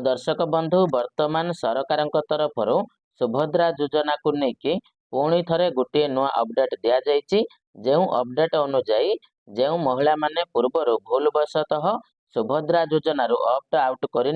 दर्शक बंधु वर्तमान सरकार तरफ सुभद्रा योजना को लेकिन पुणी थे गोटे नुआ अपडेट दि जाइए। जो अपडेट अनुजाई जो महिला माने पूर्वर भूलवशतः सुभद्रा योजन ऑप्ट आउट कर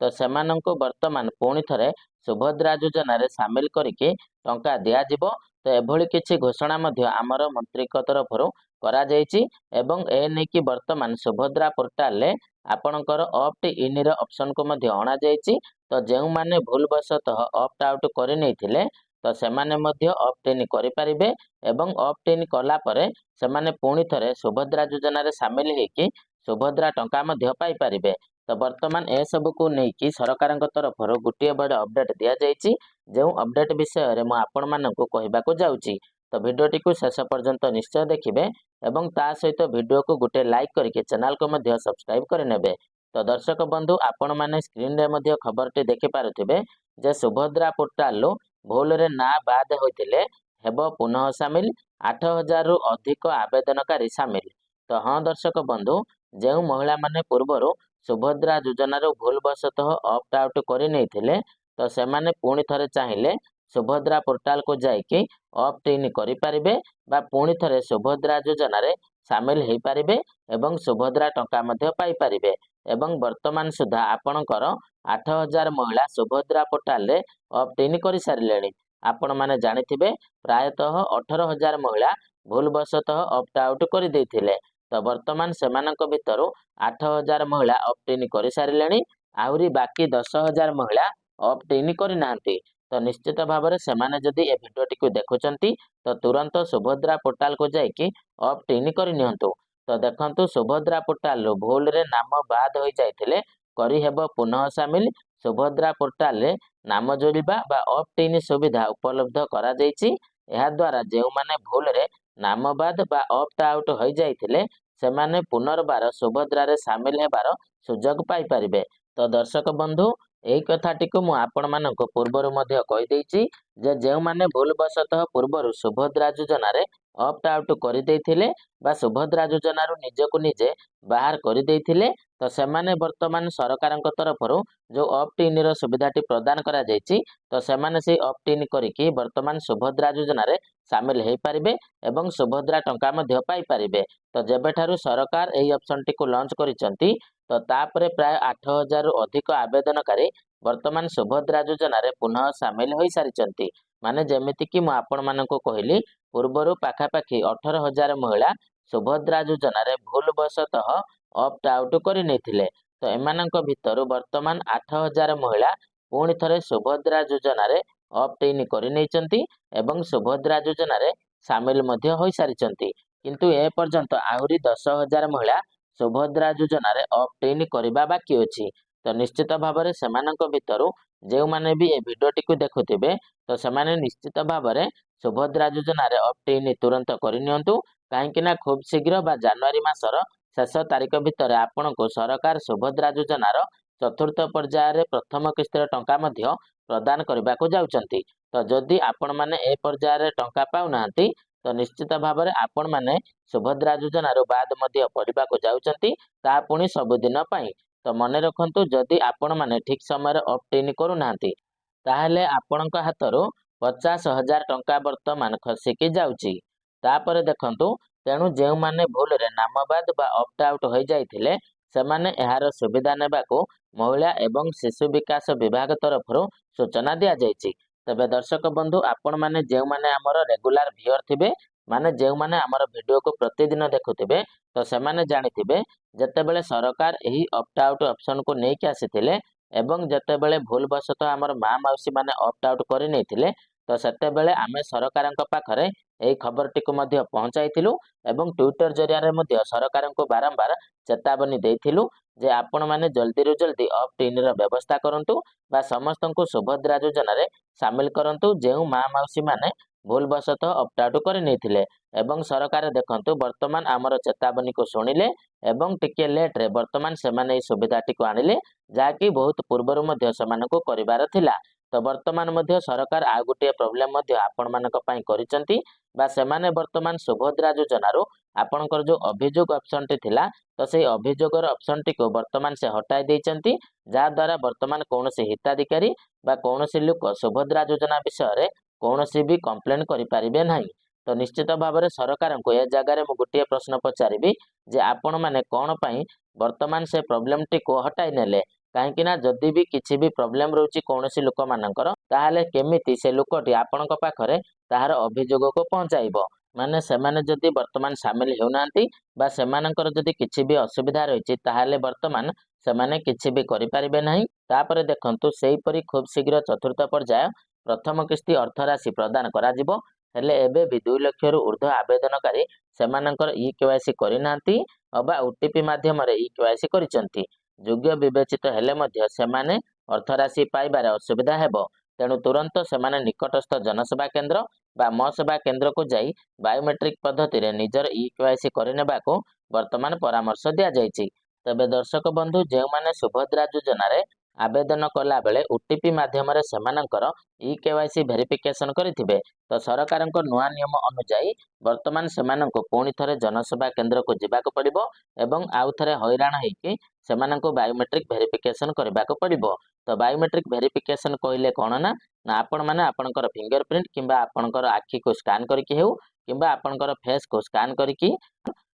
तो सेमानंको वर्तमान पुणी थे सुभद्रा योजन सामिल करके टंका दिज्व। तो एभली किछि घोषणा आमर मंत्री तरफ करा जाइछि एवं ए नेकी वर्तमान सुभद्रा पोर्टाल रे आपणकर ऑप्ट इन ऑप्शन को अणा जाइछि। तो जो माने भूलवशतः ऑप्ट आउट कर तो सेमाने ऑप्ट इन करें एवं ऑप्ट इन कला परे सेमाने पुणी थे सुभद्रा योजन सामिल होकर सुभद्रा टंका पाई पारिबे। तो वर्तमान ए सब को लेकिन सरकार तरफ गोटे बड़ अपडेट दि जाइए। जो अपडेट विषय में आपण मानक कहवाक जाऊँगी। तो भिडियोटी को शेष पर्यंत निश्चय देखिए एवं ता सहित वीडियो को गोटे लाइक करके चैनल को सब्सक्राइब करने। तो दर्शक बंधु आपण मैंने स्क्रीन रे खबरटी देखि पारुथिबे जे सुभद्रा पोर्टाल भूल रे ना बाद होइतिले हेबो पुनः सामिल 8000 रु अधिक आवेदनकारी सामिल। तो हाँ दर्शक बंधु जो महिला माने पूर्वर सुभद्रा योजन भूलवशतः ऑप्ट आउट कर तो सेमाने पुणी थे चाहिए सुभद्रा पोर्टाल को जाइए ऑप्ट इन करें बा पुणी थे सुभद्रा योजन सामिल हो पारे एवं सुभद्रा टंका पाई पारिबे। एवं वर्तमान सुधा आपणकर 8000 महिला सुभद्रा पोर्टाल रे ऑप्ट इन कर सारे। आपण मैंने जानिथिबे प्रायतः 18000 महिला भूलवशतः ऑप्ट आउट कर देथिले। तो वर्तमान सेमानक भितर 8000 महिला ऑप्ट इन कर सारे आहरी बाकी 10000 महिला ऑप्ट इन करना। तो निश्चित भाव में सेमाने जदि ए भिडियोटी को देखुचंती तो तुरंत सुभद्रा पोर्टाल को जाइए ऑप्ट इन करनियंतु। तो देखंतु सुभद्रा पोर्टाल भूल रे नाम बाद हो जाइथिले करि हेबो पुनः सामिल। सुभद्रा पोर्टाल रे नाम जोड़िबा बा ऑप्ट इन सुविधा उपलब्ध करा जाइछि। एहा द्वारा जेउ माने भूल रे नाम बाद बा ऑप्ट आउट हो जाइथिले सेमाने पुनर्बार सुभद्रा रे सामिल हेबार सुजोग पाई पारिबे। तो दर्शक बंधु यही कथाटी को मु आपण मानक पूर्वर कही देछि जे जो माने भूलवशतः पूर्वर सुभद्रा योजन ऑप्ट आउट कर देथिले बा सुभद्रा योजन निजको निजे बाहर कर देथिले तो सेमाने वर्तमान सरकार तरफ जो ऑप्ट इन सुविधाटी प्रदान करा जाइछि तो सेमाने से ऑप्ट इन करिकि वर्तमान सुभद्रा योजन सामिल हो पारिबे एवं सुभद्रा टंका पाई पारिबे। तो जेबेठारु सरकार एही ऑप्शन टी को लॉन्च करिसंती तो तापरे प्राय 8000 रु अधिक आवेदनकारी वर्तमान सुभद्रा योजन पुनः सामिल हो सारी। माने जेमिति कि मु आपण मानक कहली पूर्वर पाखापाखि 18000 महिला सुभद्रा योजन भूलवशतः ऑप्ट आउट कर तो एमानक भितर वर्तमान 8000 महिला पुणी थे सुभद्रा योजन ऑप्ट इन कर सुभद्रा योजन सामिल हो सारी। किंतु ए पर्यंत आहरी 10,000 महिला सुभद्रा योजन ऑप्ट इन करबा बाकी अछि। तो निश्चित भाव में सेमानक भितर जो माने भी ए भिडियोटी को देखुथिबे तो सेमाने निश्चित भाव में सुभद्रा योजन ऑप्ट इन तुरंत करनियंतु कहीं खूब शीघ्र बा जनवरी मासर शेष तारीख भितर आपण को सरकार सुभद्रा योजन चतुर्थ पर्यायर प्रथम किस्तिर टंका प्रदान करने को जाउचंती। तो जदि आपण माने ए पर्यायर टंका पाउनांती तो निश्चित भाव में आपण माने सुभद्रा योजन बाद पड़वा को जाउचंती ता पुणी सबुदिन पाई। तो मन रखंतु जदि आपण माने ठीक समय ऑप्ट इन करूनांती ताहेले आपणक हाथरू 50,000 टंका वर्तमान खसिकी जाउची। तापरे देखंतु तेणु जो माने भूल रे नामबाद बा ऑप्ट आउट हो जाइथिले सेमाने एहार सुविधा नेबाको महिला एवं शिशु विकास विभाग तरफ सूचना दिया जाइछि। तबे दर्शक बंधु आपण माने जो माने आमर रेगुलर व्यूअर थिबे माने जो माने आमर वीडियो को प्रतिदिन देखुथिबे तो सेमाने जानिथिबे जेतेबेले सरकार एही ऑप्ट आउट ऑप्शन को नेकी आसीथिले एवं जेतेबेले भूलवशतः आमर माँ मौसी माने ऑप्ट आउट करि नेथिले तो सेतेबेले आमे सरकारक पाखरे एही खबरटी को पहुंचाइथिलु एवं ट्विटर जरिया सरकार को बारंबार चेतावनी देइथिलु जे आपण माने जल्दी रु जल्दी ऑप्ट इन व्यवस्था करंतु बा समस्त को सुभद्रा योजन सामिल करंतु जो माँ मौसी माने भूलवशतः ऑप्ट आउट कर नेथिले एवं सरकार देखंतु वर्तमान आमर चेतावनी को शुणिले एवं टिके लेट रे वर्तमान सेमाने सुविधाटी को आनिले जाकि बहुत पूर्वरु मध्य सेमानकु करिवार थिला। तो वर्तमान मध्य सरकार आ गोटे प्रॉब्लम मध्य आपण मानक पई करिसंती बा सेमाने वर्तमान सुभद्रा योजन ଆପଣଙ୍କର जो अभियोग ऑप्शन टी थिला तो से अभियोगर ऑप्शन टी को वर्तमान से हटाई देइचंती जा द्वारा वर्तमान कौनसी हिताधिकारी बा कौनसी लोक सुभद्रा योजना विषय रे कौनसी भी कंप्लेन करि पारिबे नाही। तो निश्चित भाव में सरकार को ए जगह मु गोटे प्रश्न पचारि जे आपण माने कौन पाई वर्तमान से प्रोब्लेम टी को हटाई नेले कहीं ना जदि भी किसी भी प्रोब्लेम रोची कौन लोक मानकर ताहले केमिति से लोकटी आपणक पाखरे ताहार अभियोग को पहुंचाइब माने सेमाने जदि वर्तमान सामिल हेउनांती बा सेमानकर जदि किछि भी असुविधा रहिछि ताहले वर्तमान सेमाने किछि भी करि पारिबे नाही। तापरे देखंतु सेही परि खूब शीघ्र चतुर्थ पर्याय प्रथम किस्ती अर्थ राशि प्रदान कराजिबो हेले एबे भी 2 लाख रु ऊर्ध्व आवेदनकारी सेमानकर ई केवाईसी करिनांती अबा ओटीपी माध्यम रे ई केवाईसी करिसंती योग्य विवेचित हेले मध्य सेमाने अर्थराशि पाइबार असुविधा हेबो तेणु तुरंत सेमाने निकटस्थ जनसेवा केंद्र बा म सेवा केंद्र को जाई बायोमेट्रिक पद्धति रे निजर ई केवाईसी करिनेबाको वर्तमान परामर्श दिया जायछि। तबे दर्शक बंधु जे माने सुभद्रा योजना रे आवेदन कला बेले ओटीपी माध्यम रे सेमानकर ई केवाईसी वेरिफिकेशन करिथिबे तो सरकारक नुआ नियम अनुसार वर्तमान सेमाननको पुणी थरे जनसेवा केंद्र को जिबाको पड़िबो एवं आउ थरे हैरान हेकि सेमाननको बायोमेट्रिक वेरिफिकेशन करबाको पड़िबो। तो बायोमेट्रिक वेरिफिकेशन कहले कोन ना ना आपण माने आपणकर फिंगरप्रिंट किंबा आपणकर आखि को स्कैन करके हेउ किंबा आपणकर फेस को स्कैन करके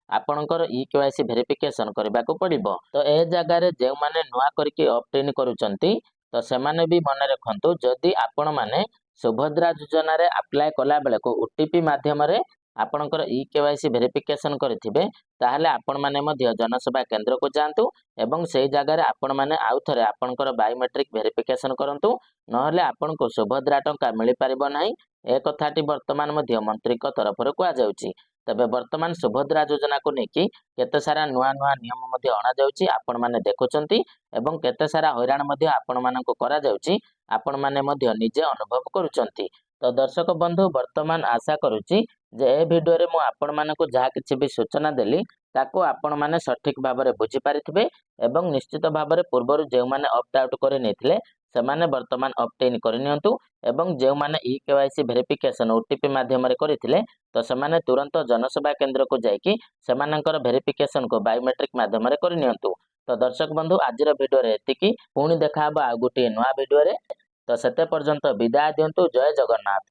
आपणकर ई केवाईसी वेरिफिकेशन करबाको पड़िबो। तो ए जगह रे जे माने नुआ करके ऑप्टेन करूचंती तो सेमाने भी मन रखंतु जदि आपण माने सुभद्रा योजना रे अप्लाई कला बेले को ओटीपी माध्यम रे आपणकर ई केवाईसी वेरिफिकेशन करथिबे ताहले आपण माने मध्य जनसेवा केंद्र को जांतु एवं सेही जगह रे आपण माने आउ थरे आपणकर बायोमेट्रिक वेरिफिकेशन करंतु नहले आपनको सुभद्रा टंका मिली पारिबो नाही ए कथाटी वर्तमान मध्य मंत्री को तरफ रे कुआ जाउची। तबे वर्तमान सुभद्रा योजना को लेकिन केते सारा नुआ नुआ नियम मध्य अणा जाउची आपण माने देखुचंती एवं केते सारा हैरान मध्य आपण माननको करा जाउची आपण माने मध्य निजे अनुभव करूचंती। तो दर्शक बंधु वर्तमान आशा करूची जे ए वीडियो रे मु आपण माननको जहा किछि भी सूचना देली ताको आपण माने सठिक भाव में बुझी पारिथिबे एवं निश्चित भाव में पूर्वर जे माने ऑप्ट आउट करे नेथिले सेमाने वर्तमान ऑप्टेन करनियंतु एवं जे माने ई केवाईसी वेरिफिकेशन ओटीपी माध्यम रे करिथिले तो सेमाने तुरंत जनसेवा केंद्र को जाइकी सेमानकर वेरिफिकेशन को बायोमेट्रिक माध्यम रे करनियंतु। तो दर्शक बंधु आजिर वीडियो रे एतिकी पुणी देखा हबा आ गोटे नुआ वीडियो रे तो सेते पर्यंत विदाय दियंतु। जय जगन्नाथ।